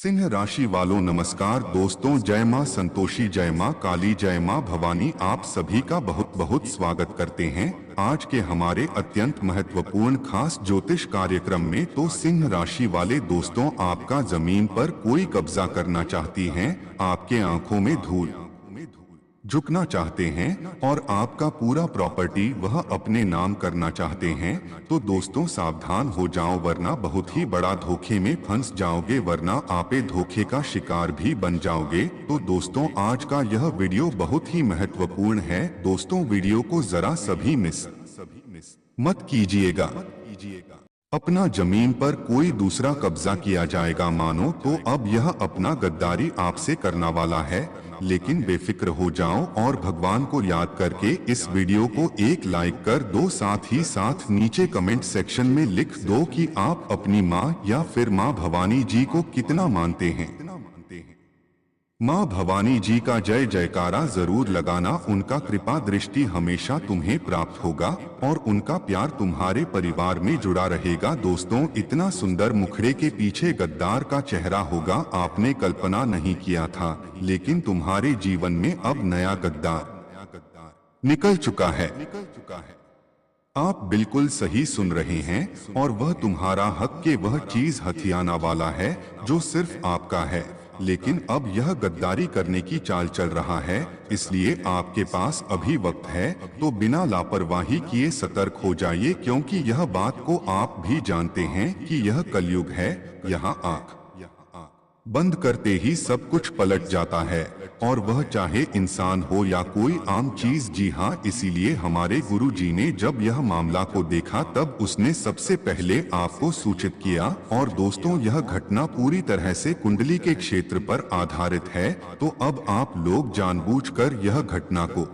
सिंह राशि वालों नमस्कार दोस्तों, जय मां संतोषी, जय मां काली, जय मां भवानी। आप सभी का बहुत बहुत स्वागत करते हैं आज के हमारे अत्यंत महत्वपूर्ण खास ज्योतिष कार्यक्रम में। तो सिंह राशि वाले दोस्तों, आपका जमीन पर कोई कब्जा करना चाहती हैं, आपके आंखों में धूल झुकना चाहते हैं और आपका पूरा प्रॉपर्टी वह अपने नाम करना चाहते हैं, तो दोस्तों सावधान हो जाओ, वरना बहुत ही बड़ा धोखे में फंस जाओगे, वरना आपे धोखे का शिकार भी बन जाओगे। तो दोस्तों आज का यह वीडियो बहुत ही महत्वपूर्ण है। दोस्तों वीडियो को जरा सभी मिस मत कीजिएगा। अपना जमीन पर कोई दूसरा कब्जा किया जाएगा मानो तो अब यह अपना गद्दारी आपसे करना वाला है, लेकिन बेफिक्र हो जाओ और भगवान को याद करके इस वीडियो को एक लाइक कर दो। साथ ही साथ नीचे कमेंट सेक्शन में लिख दो कि आप अपनी माँ या फिर माँ भवानी जी को कितना मानते हैं। माँ भवानी जी का जय जयकारा जरूर लगाना, उनका कृपा दृष्टि हमेशा तुम्हें प्राप्त होगा और उनका प्यार तुम्हारे परिवार में जुड़ा रहेगा। दोस्तों इतना सुंदर मुखड़े के पीछे गद्दार का चेहरा होगा, आपने कल्पना नहीं किया था, लेकिन तुम्हारे जीवन में अब नया गद्दार निकल चुका है। आप बिल्कुल सही सुन रहे हैं और वह तुम्हारा हक के वह चीज हथियाना वाला है जो सिर्फ आपका है, लेकिन अब यह गद्दारी करने की चाल चल रहा है, इसलिए आपके पास अभी वक्त है। तो बिना लापरवाही किए सतर्क हो जाइए, क्योंकि यह बात को आप भी जानते हैं कि यह कलयुग है। यहाँ आंख बंद करते ही सब कुछ पलट जाता है, और वह चाहे इंसान हो या कोई आम चीज। जी हाँ, इसीलिए हमारे गुरु जी ने जब यह मामला को देखा तब उसने सबसे पहले आपको सूचित किया। और दोस्तों यह घटना पूरी तरह से कुंडली के क्षेत्र पर आधारित है, तो अब आप लोग जानबूझकर यह घटना को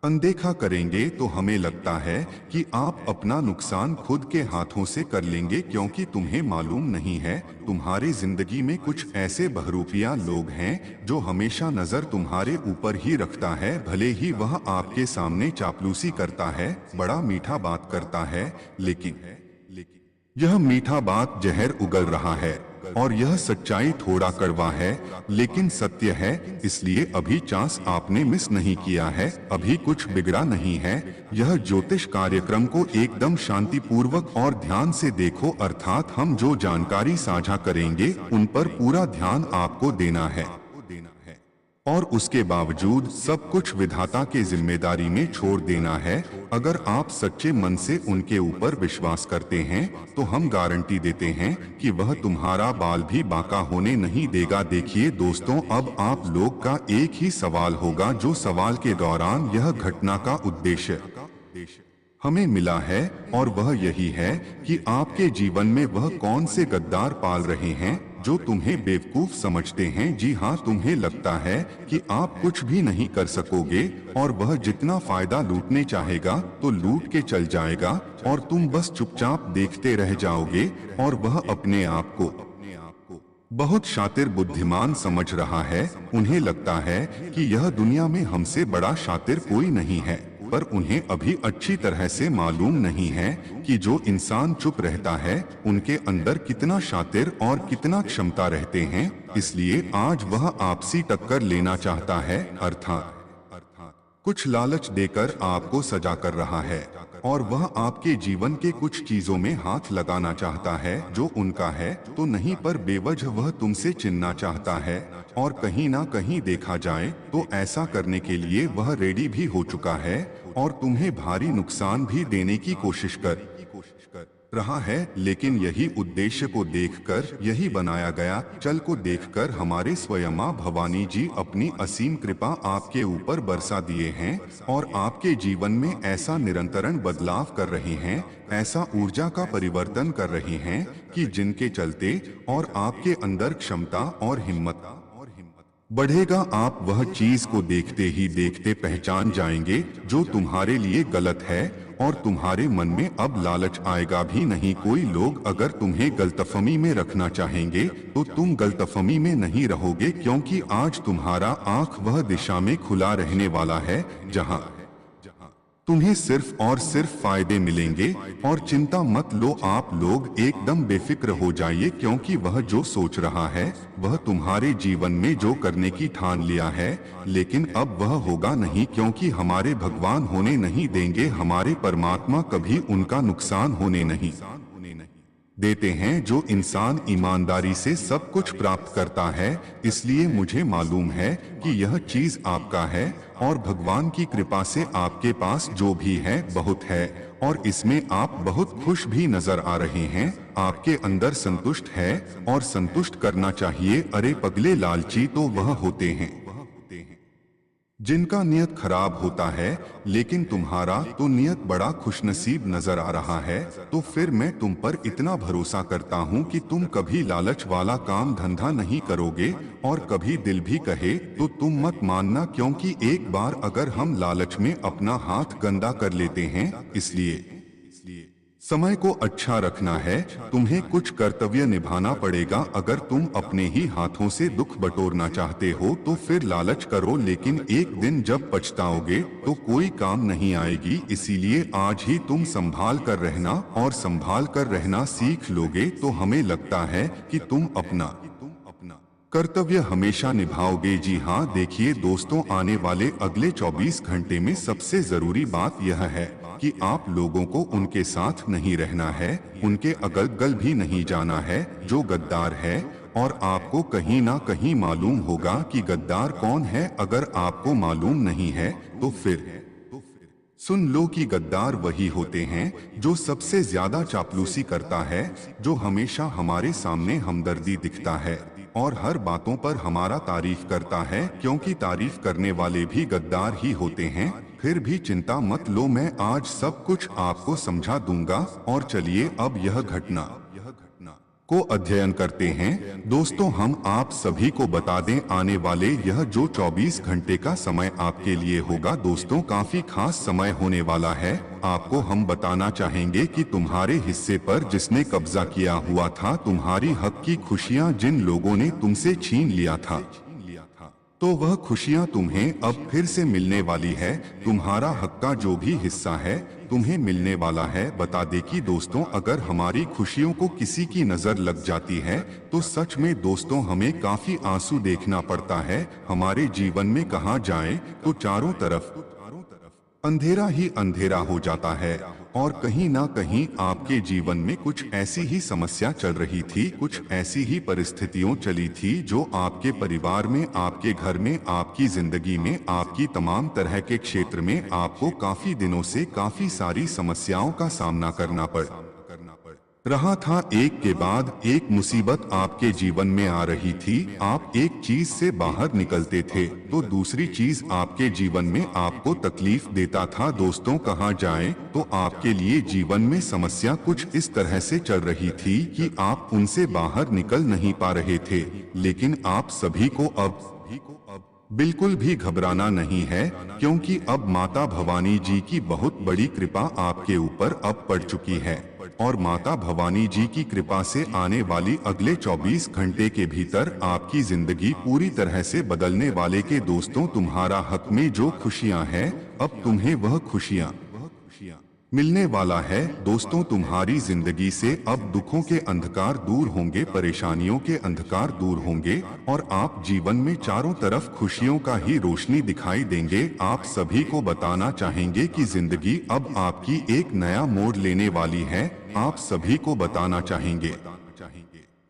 अनदेखा करेंगे तो हमें लगता है कि आप अपना नुकसान खुद के हाथों से कर लेंगे, क्योंकि तुम्हें मालूम नहीं है तुम्हारी जिंदगी में कुछ ऐसे बहरूपिया लोग हैं जो हमेशा नजर तुम्हारे ऊपर ही रखता है। भले ही वह आपके सामने चापलूसी करता है, बड़ा मीठा बात करता है, लेकिन यह मीठा बात जहर उगल रहा है और यह सच्चाई थोड़ा कड़वा है लेकिन सत्य है। इसलिए अभी चांस आपने मिस नहीं किया है, अभी कुछ बिगड़ा नहीं है। यह ज्योतिष कार्यक्रम को एकदम शांतिपूर्वक और ध्यान से देखो, अर्थात हम जो जानकारी साझा करेंगे उन पर पूरा ध्यान आपको देना है और उसके बावजूद सब कुछ विधाता के जिम्मेदारी में छोड़ देना है। अगर आप सच्चे मन से उनके ऊपर विश्वास करते हैं तो हम गारंटी देते हैं कि वह तुम्हारा बाल भी बांका होने नहीं देगा। देखिए दोस्तों, अब आप लोग का एक ही सवाल होगा, जो सवाल के दौरान यह घटना का उद्देश्य हमें मिला है, और वह यही है कि आपके जीवन में वह कौन से गद्दार पाल रहे हैं जो तुम्हें बेवकूफ समझते हैं। जी हाँ, तुम्हें लगता है कि आप कुछ भी नहीं कर सकोगे और वह जितना फायदा लूटने चाहेगा तो लूट के चल जाएगा और तुम बस चुपचाप देखते रह जाओगे। और वह अपने आप को बहुत शातिर बुद्धिमान समझ रहा है। उन्हें लगता है कि यह दुनिया में हमसे बड़ा शातिर कोई नहीं है, पर उन्हें अभी अच्छी तरह से मालूम नहीं है कि जो इंसान चुप रहता है उनके अंदर कितना शातिर और कितना क्षमता रहते हैं। इसलिए आज वह आपसी टक्कर लेना चाहता है, अर्थात कुछ लालच देकर आपको सजा कर रहा है, और वह आपके जीवन के कुछ चीजों में हाथ लगाना चाहता है जो उनका है तो नहीं, पर बेवजह वह तुमसे चिन्हना चाहता है। और कहीं ना कहीं देखा जाए तो ऐसा करने के लिए वह रेडी भी हो चुका है और तुम्हें भारी नुकसान भी देने की कोशिश कर रहा है। लेकिन यही उद्देश्य को देखकर, यही बनाया गया चल को देखकर हमारे स्वयं मां भवानी जी अपनी असीम कृपा आपके ऊपर बरसा दिए हैं और आपके जीवन में ऐसा निरंतरण बदलाव कर रहे हैं, ऐसा ऊर्जा का परिवर्तन कर रहे हैं कि जिनके चलते और आपके अंदर क्षमता और हिम्मत बढ़ेगा। आप वह चीज को देखते ही देखते पहचान जाएंगे जो तुम्हारे लिए गलत है, और तुम्हारे मन में अब लालच आएगा भी नहीं। कोई लोग अगर तुम्हें गलतफहमी में रखना चाहेंगे तो तुम गलतफहमी में नहीं रहोगे, क्योंकि आज तुम्हारा आंख वह दिशा में खुला रहने वाला है जहां तुम्हें सिर्फ और सिर्फ फायदे मिलेंगे। और चिंता मत लो, आप लोग एकदम बेफिक्र हो जाइए, क्योंकि वह जो सोच रहा है वह तुम्हारे जीवन में जो करने की ठान लिया है, लेकिन अब वह होगा नहीं, क्योंकि हमारे भगवान होने नहीं देंगे, हमारे परमात्मा कभी उनका नुकसान होने नहीं देते हैं। जो इंसान ईमानदारी से सब कुछ प्राप्त करता है, इसलिए मुझे मालूम है कि यह चीज आपका है, और भगवान की कृपा से आपके पास जो भी है बहुत है, और इसमें आप बहुत खुश भी नजर आ रहे हैं। आपके अंदर संतुष्ट है, और संतुष्ट करना चाहिए। अरे पगले लालची तो वह होते हैं जिनका नियत खराब होता है, लेकिन तुम्हारा तो नियत बड़ा खुशनसीब नजर आ रहा है। तो फिर मैं तुम पर इतना भरोसा करता हूँ कि तुम कभी लालच वाला काम धंधा नहीं करोगे, और कभी दिल भी कहे तो तुम मत मानना, क्योंकि एक बार अगर हम लालच में अपना हाथ गंदा कर लेते हैं, इसलिए समय को अच्छा रखना है, तुम्हें कुछ कर्तव्य निभाना पड़ेगा। अगर तुम अपने ही हाथों से दुख बटोरना चाहते हो तो फिर लालच करो, लेकिन एक दिन जब पछताओगे तो कोई काम नहीं आएगी। इसीलिए आज ही तुम संभाल कर रहना, और संभाल कर रहना सीख लोगे तो हमें लगता है कि तुम अपना कर्तव्य हमेशा निभाओगे। जी हाँ, देखिए दोस्तों, आने वाले अगले 24 घंटे में सबसे जरूरी बात यह है कि आप लोगों को उनके साथ नहीं रहना है, उनके अगल बगल भी नहीं जाना है जो गद्दार है। और आपको कहीं ना कहीं मालूम होगा कि गद्दार कौन है। अगर आपको मालूम नहीं है तो फिर सुन लो कि गद्दार वही होते हैं जो सबसे ज्यादा चापलूसी करता है, जो हमेशा हमारे सामने हमदर्दी दिखता है और हर बातों पर हमारा तारीफ करता है, क्योंकि तारीफ करने वाले भी गद्दार ही होते हैं। फिर भी चिंता मत लो, मैं आज सब कुछ आपको समझा दूंगा। और चलिए अब यह घटना को अध्ययन करते हैं। दोस्तों, हम आप सभी को बता दें, आने वाले यह जो 24 घंटे का समय आपके लिए होगा दोस्तों, काफी खास समय होने वाला है। आपको हम बताना चाहेंगे कि तुम्हारे हिस्से पर जिसने कब्जा किया हुआ था, तुम्हारी हक की खुशियां जिन लोगों ने तुमसे छीन लिया था, तो वह खुशियां तुम्हें अब फिर से मिलने वाली है। तुम्हारा हक का जो भी हिस्सा है तुम्हें मिलने वाला है। बता दे कि दोस्तों, अगर हमारी खुशियों को किसी की नजर लग जाती है तो सच में दोस्तों हमें काफी आंसू देखना पड़ता है। हमारे जीवन में कहाँ जाएं तो चारों तरफ अंधेरा ही अंधेरा हो जाता है, और कहीं ना कहीं आपके जीवन में कुछ ऐसी ही समस्या चल रही थी, कुछ ऐसी ही परिस्थितियों चली थी जो आपके परिवार में, आपके घर में, आपकी जिंदगी में, आपकी तमाम तरह के क्षेत्र में आपको काफी दिनों से काफी सारी समस्याओं का सामना करना पड़ रहा था। एक के बाद एक मुसीबत आपके जीवन में आ रही थी। आप एक चीज से बाहर निकलते थे तो दूसरी चीज आपके जीवन में आपको तकलीफ देता था। दोस्तों, कहाँ जाएं तो आपके लिए जीवन में समस्या कुछ इस तरह से चल रही थी कि आप उनसे बाहर निकल नहीं पा रहे थे। लेकिन आप सभी को अब बिल्कुल भी घबराना नहीं है, क्योंकि अब माता भवानी जी की बहुत बड़ी कृपा आपके ऊपर अब पड़ चुकी है। और माता भवानी जी की कृपा से आने वाली अगले 24 घंटे के भीतर आपकी जिंदगी पूरी तरह से बदलने वाले के दोस्तों, तुम्हारा हक में जो खुशियां हैं, अब तुम्हें वह खुशियां मिलने वाला है। दोस्तों, तुम्हारी जिंदगी से अब दुखों के अंधकार दूर होंगे, परेशानियों के अंधकार दूर होंगे, और आप जीवन में चारों तरफ खुशियों का ही रोशनी दिखाई देंगे। आप सभी को बताना चाहेंगे कि जिंदगी अब आपकी एक नया मोड़ लेने वाली है। आप सभी को बताना चाहेंगे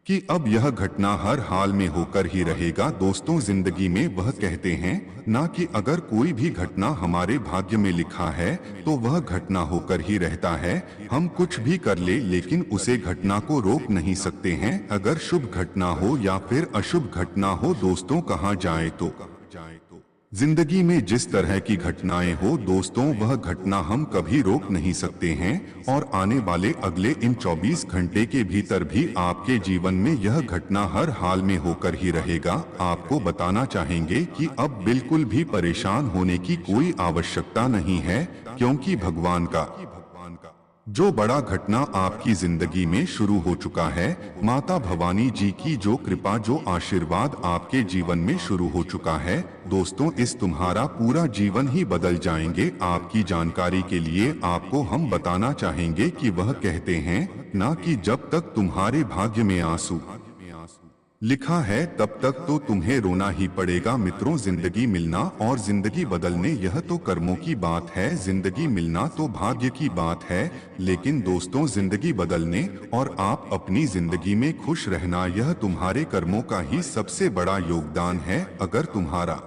कि अब यह घटना हर हाल में होकर ही रहेगा। दोस्तों, जिंदगी में वह कहते हैं ना कि अगर कोई भी घटना हमारे भाग्य में लिखा है तो वह घटना होकर ही रहता है। हम कुछ भी कर ले, लेकिन उसे घटना को रोक नहीं सकते हैं। अगर शुभ घटना हो या फिर अशुभ घटना हो, दोस्तों कहाँ जाए तो जिंदगी में जिस तरह की घटनाएं हो दोस्तों, वह घटना हम कभी रोक नहीं सकते हैं। और आने वाले अगले इन 24 घंटे के भीतर भी आपके जीवन में यह घटना हर हाल में होकर ही रहेगा। आपको बताना चाहेंगे कि अब बिल्कुल भी परेशान होने की कोई आवश्यकता नहीं है, क्योंकि भगवान का जो बड़ा घटना आपकी जिंदगी में शुरू हो चुका है, माता भवानी जी की जो कृपा, जो आशीर्वाद आपके जीवन में शुरू हो चुका है दोस्तों, इस तुम्हारा पूरा जीवन ही बदल जाएंगे। आपकी जानकारी के लिए आपको हम बताना चाहेंगे कि वह कहते हैं ना कि जब तक तुम्हारे भाग्य में आंसू लिखा है तब तक तो तुम्हें रोना ही पड़ेगा। मित्रों, जिंदगी मिलना और जिंदगी बदलने यह तो कर्मों की बात है, जिंदगी मिलना तो भाग्य की बात है। लेकिन दोस्तों, जिंदगी बदलने और आप अपनी जिंदगी में खुश रहना यह तुम्हारे कर्मों का ही सबसे बड़ा योगदान है। अगर तुम्हारा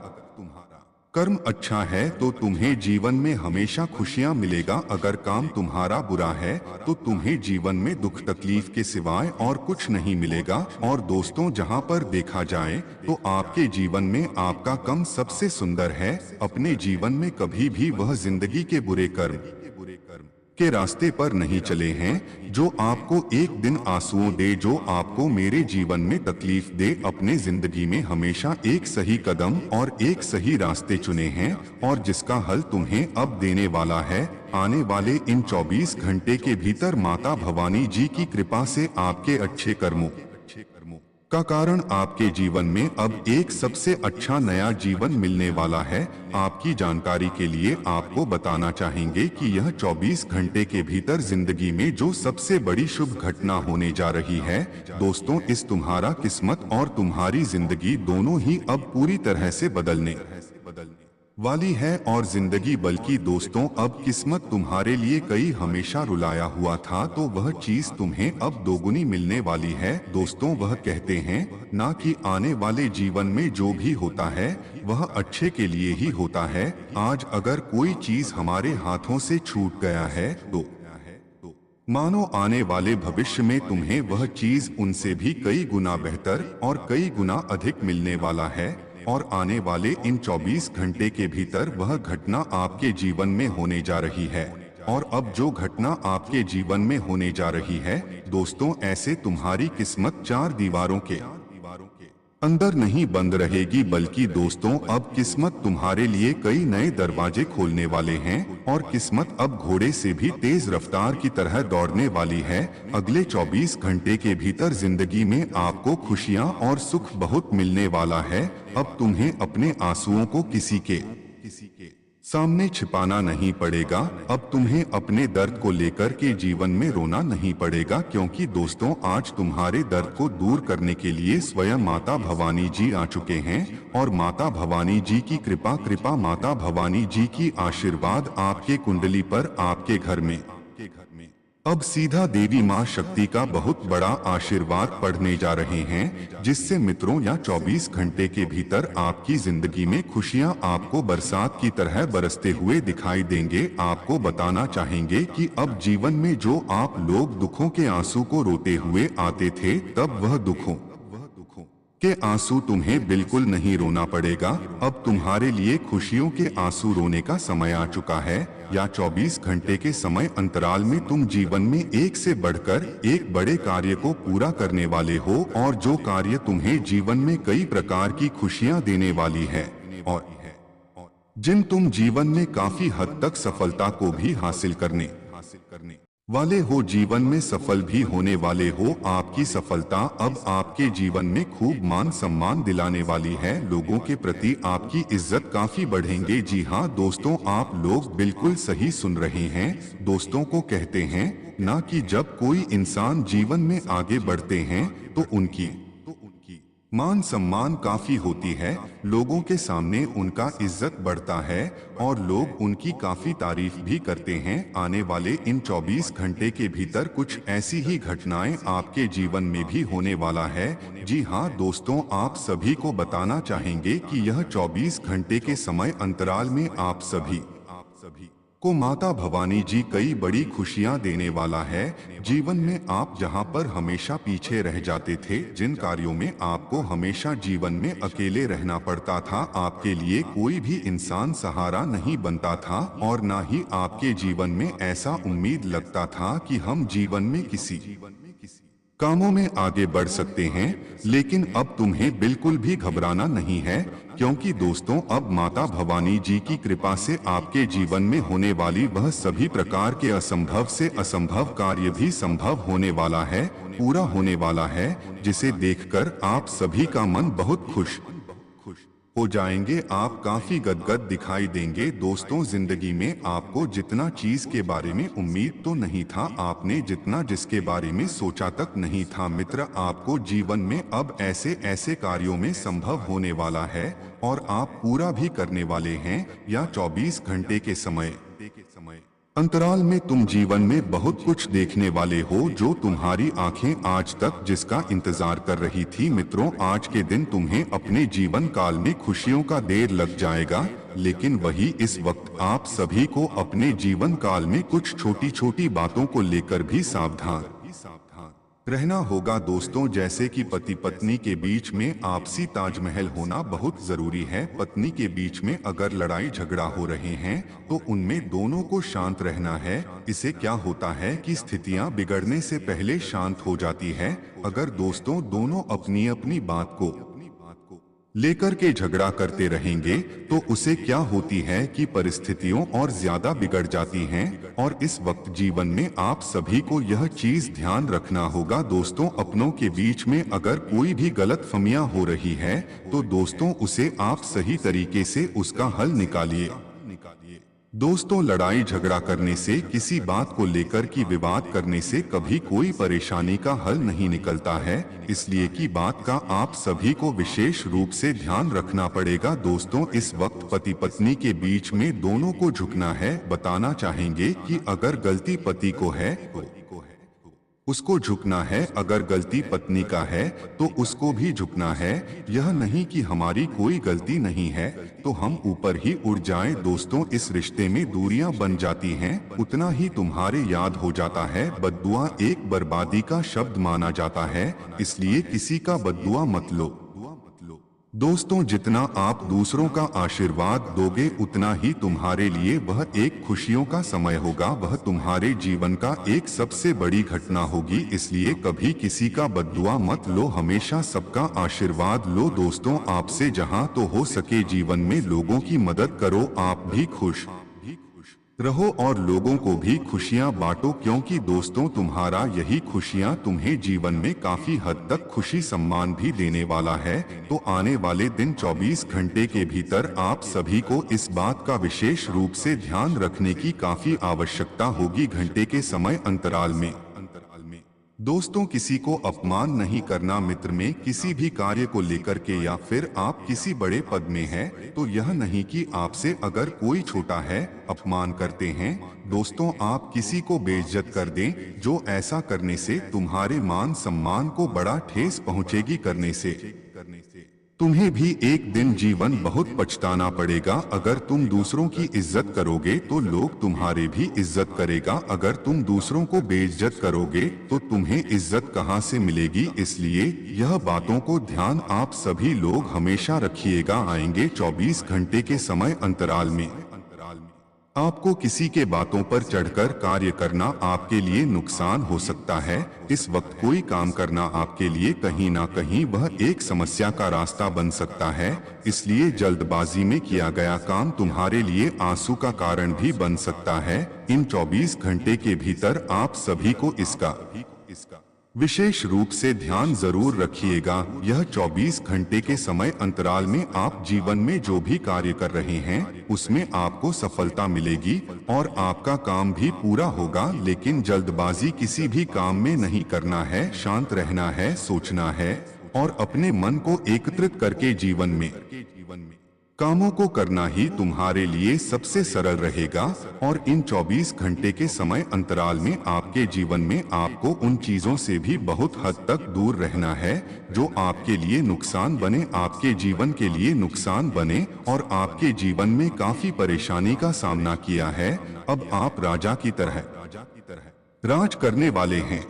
कर्म अच्छा है तो तुम्हें जीवन में हमेशा खुशियां मिलेगा। अगर काम तुम्हारा बुरा है तो तुम्हें जीवन में दुख तकलीफ के सिवाय और कुछ नहीं मिलेगा। और दोस्तों, जहां पर देखा जाए तो आपके जीवन में आपका कर्म सबसे सुंदर है। अपने जीवन में कभी भी वह जिंदगी के बुरे कर्म के रास्ते पर नहीं चले हैं जो आपको एक दिन आंसुओं दे, जो आपको मेरे जीवन में तकलीफ दे। अपने जिंदगी में हमेशा एक सही कदम और एक सही रास्ते चुने हैं और जिसका हल तुम्हें अब देने वाला है। आने वाले इन 24 घंटे के भीतर माता भवानी जी की कृपा से आपके अच्छे कर्मों का कारण आपके जीवन में अब एक सबसे अच्छा नया जीवन मिलने वाला है। आपकी जानकारी के लिए आपको बताना चाहेंगे कि यह 24 घंटे के भीतर जिंदगी में जो सबसे बड़ी शुभ घटना होने जा रही है दोस्तों, इस तुम्हारा किस्मत और तुम्हारी जिंदगी दोनों ही अब पूरी तरह से बदलने वाली है। और जिंदगी बल्कि दोस्तों, अब किस्मत तुम्हारे लिए कई हमेशा रुलाया हुआ था तो वह चीज तुम्हें अब दोगुनी मिलने वाली है। दोस्तों, वह कहते हैं ना कि आने वाले जीवन में जो भी होता है वह अच्छे के लिए ही होता है। आज अगर कोई चीज हमारे हाथों से छूट गया है तो मानो आने वाले भविष्य में तुम्हें वह चीज उनसे भी कई गुना बेहतर और कई गुना अधिक मिलने वाला है। और आने वाले इन 24 घंटे के भीतर वह घटना आपके जीवन में होने जा रही है। और अब जो घटना आपके जीवन में होने जा रही है दोस्तों, ऐसे तुम्हारी किस्मत चार दीवारों के अंदर नहीं बंद रहेगी, बल्कि दोस्तों अब किस्मत तुम्हारे लिए कई नए दरवाजे खोलने वाले हैं। और किस्मत अब घोड़े से भी तेज रफ्तार की तरह दौड़ने वाली है। अगले 24 घंटे के भीतर जिंदगी में आपको खुशियां और सुख बहुत मिलने वाला है। अब तुम्हें अपने आंसुओं को किसी के सामने छिपाना नहीं पड़ेगा। अब तुम्हें अपने दर्द को लेकर के जीवन में रोना नहीं पड़ेगा, क्योंकि दोस्तों आज तुम्हारे दर्द को दूर करने के लिए स्वयं माता भवानी जी आ चुके हैं। और माता भवानी जी की कृपा माता भवानी जी की आशीर्वाद आपके कुंडली पर, आपके घर में अब सीधा देवी माँ शक्ति का बहुत बड़ा आशीर्वाद पढ़ने जा रहे हैं, जिससे मित्रों या 24 घंटे के भीतर आपकी जिंदगी में खुशियाँ आपको बरसात की तरह बरसते हुए दिखाई देंगे। आपको बताना चाहेंगे कि अब जीवन में जो आप लोग दुखों के आंसू को रोते हुए आते थे, तब वह दुखों के आंसू तुम्हें बिल्कुल नहीं रोना पड़ेगा। अब तुम्हारे लिए खुशियों के आंसू रोने का समय आ चुका है। या 24 घंटे के समय अंतराल में तुम जीवन में एक से बढ़कर एक बड़े कार्य को पूरा करने वाले हो, और जो कार्य तुम्हें जीवन में कई प्रकार की खुशियां देने वाली है और जिन तुम जीवन में काफी हद तक सफलता को भी हासिल करने वाले हो, जीवन में सफल भी होने वाले हो। आपकी सफलता अब आपके जीवन में खूब मान सम्मान दिलाने वाली है। लोगों के प्रति आपकी इज्जत काफी बढ़ेंगे। जी हाँ दोस्तों, आप लोग बिल्कुल सही सुन रहे हैं। दोस्तों को कहते हैं ना कि जब कोई इंसान जीवन में आगे बढ़ते हैं तो उनकी मान सम्मान काफी होती है, लोगों के सामने उनका इज्जत बढ़ता है और लोग उनकी काफी तारीफ भी करते हैं। आने वाले इन 24 घंटे के भीतर कुछ ऐसी ही घटनाएं आपके जीवन में भी होने वाला है। जी हाँ दोस्तों, आप सभी को बताना चाहेंगे कि यह 24 घंटे के समय अंतराल में आप सभी को माता भवानी जी कई बड़ी खुशियां देने वाला है। जीवन में आप जहां पर हमेशा पीछे रह जाते थे, जिन कार्यों में आपको हमेशा जीवन में अकेले रहना पड़ता था, आपके लिए कोई भी इंसान सहारा नहीं बनता था और ना ही आपके जीवन में ऐसा उम्मीद लगता था कि हम जीवन में किसी कामों में आगे बढ़ सकते हैं, लेकिन अब तुम्हें बिल्कुल भी घबराना नहीं है, क्योंकि दोस्तों अब माता भवानी जी की कृपा से आपके जीवन में होने वाली वह सभी प्रकार के असंभव से असंभव कार्य भी संभव होने वाला है, पूरा होने वाला है, जिसे देखकर आप सभी का मन बहुत खुश हो जाएंगे। आप काफी गदगद दिखाई देंगे। दोस्तों, जिंदगी में आपको जितना चीज के बारे में उम्मीद तो नहीं था, आपने जितना जिसके बारे में सोचा तक नहीं था मित्र, आपको जीवन में अब ऐसे ऐसे कार्यों में संभव होने वाला है और आप पूरा भी करने वाले हैं। या 24 घंटे के समय अंतराल में तुम जीवन में बहुत कुछ देखने वाले हो जो तुम्हारी आंखें आज तक जिसका इंतजार कर रही थी। मित्रों, आज के दिन तुम्हें अपने जीवन काल में खुशियों का देर लग जाएगा, लेकिन वही इस वक्त आप सभी को अपने जीवन काल में कुछ छोटी छोटी बातों को लेकर भी सावधान रहना होगा। दोस्तों, जैसे कि पति पत्नी के बीच में आपसी ताजमहल होना बहुत जरूरी है। पत्नी के बीच में अगर लड़ाई झगड़ा हो रहे हैं तो उनमें दोनों को शांत रहना है। इससे क्या होता है कि स्थितियां बिगड़ने से पहले शांत हो जाती है। अगर दोस्तों दोनों अपनी अपनी बात को लेकर के झगड़ा करते रहेंगे तो उसे क्या होती है कि परिस्थितियों और ज्यादा बिगड़ जाती हैं। और इस वक्त जीवन में आप सभी को यह चीज ध्यान रखना होगा। दोस्तों, अपनों के बीच में अगर कोई भी गलतफहमियां हो रही है तो दोस्तों उसे आप सही तरीके से उसका हल निकालिए। दोस्तों, लड़ाई झगड़ा करने से, किसी बात को लेकर की विवाद करने से कभी कोई परेशानी का हल नहीं निकलता है। इसलिए की बात का आप सभी को विशेष रूप से ध्यान रखना पड़ेगा। दोस्तों, इस वक्त पति पत्नी के बीच में दोनों को झुकना है। बताना चाहेंगे कि अगर गलती पति को है तो उसको झुकना है, अगर गलती पत्नी का है तो उसको भी झुकना है। यह नहीं कि हमारी कोई गलती नहीं है तो हम ऊपर ही उड़ जाएं। दोस्तों, इस रिश्ते में दूरियां बन जाती हैं, उतना ही तुम्हारे याद हो जाता है। बद्दुआ एक बर्बादी का शब्द माना जाता है, इसलिए किसी का बद्दुआ मत लो। दोस्तों, जितना आप दूसरों का आशीर्वाद दोगे उतना ही तुम्हारे लिए वह एक खुशियों का समय होगा, वह तुम्हारे जीवन का एक सबसे बड़ी घटना होगी। इसलिए कभी किसी का बद्दुआ मत लो, हमेशा सबका आशीर्वाद लो। दोस्तों, आपसे जहां तो हो सके जीवन में लोगों की मदद करो, आप भी खुश रहो और लोगों को भी खुशियां बांटो, क्योंकि दोस्तों तुम्हारा यही खुशियां तुम्हें जीवन में काफी हद तक खुशी सम्मान भी देने वाला है। तो आने वाले दिन 24 घंटे के भीतर आप सभी को इस बात का विशेष रूप से ध्यान रखने की काफी आवश्यकता होगी। घंटे के समय अंतराल में दोस्तों किसी को अपमान नहीं करना। मित्र में किसी भी कार्य को लेकर के या फिर आप किसी बड़े पद में हैं तो यह नहीं कि आपसे अगर कोई छोटा है अपमान करते हैं। दोस्तों, आप किसी को बेइज्जत कर दें, जो ऐसा करने से तुम्हारे मान सम्मान को बड़ा ठेस पहुंचेगी। करने से तुम्हें भी एक दिन जीवन बहुत पछताना पड़ेगा। अगर तुम दूसरों की इज्जत करोगे तो लोग तुम्हारे भी इज्जत करेगा, अगर तुम दूसरों को बेइज्जत करोगे तो तुम्हें इज्जत कहां से मिलेगी। इसलिए यह बातों को ध्यान आप सभी लोग हमेशा रखिएगा। आएंगे 24 घंटे के समय अंतराल में आपको किसी के बातों पर चढ़कर कार्य करना आपके लिए नुकसान हो सकता है। इस वक्त कोई काम करना आपके लिए कहीं ना कहीं वह एक समस्या का रास्ता बन सकता है। इसलिए जल्दबाजी में किया गया काम तुम्हारे लिए आंसू का कारण भी बन सकता है। इन 24 घंटे के भीतर आप सभी को इसका विशेष रूप से ध्यान जरूर रखिएगा। यह 24 घंटे के समय अंतराल में आप जीवन में जो भी कार्य कर रहे हैं उसमें आपको सफलता मिलेगी और आपका काम भी पूरा होगा। लेकिन जल्दबाजी किसी भी काम में नहीं करना है, शांत रहना है, सोचना है और अपने मन को एकत्रित करके जीवन में कामों को करना ही तुम्हारे लिए सबसे सरल रहेगा। और इन 24 घंटे के समय अंतराल में आपके जीवन में आपको उन चीजों से भी बहुत हद तक दूर रहना है जो आपके लिए नुकसान बने, आपके जीवन के लिए नुकसान बने और आपके जीवन में काफी परेशानी का सामना किया है। अब आप राजा की तरह राज करने वाले हैं।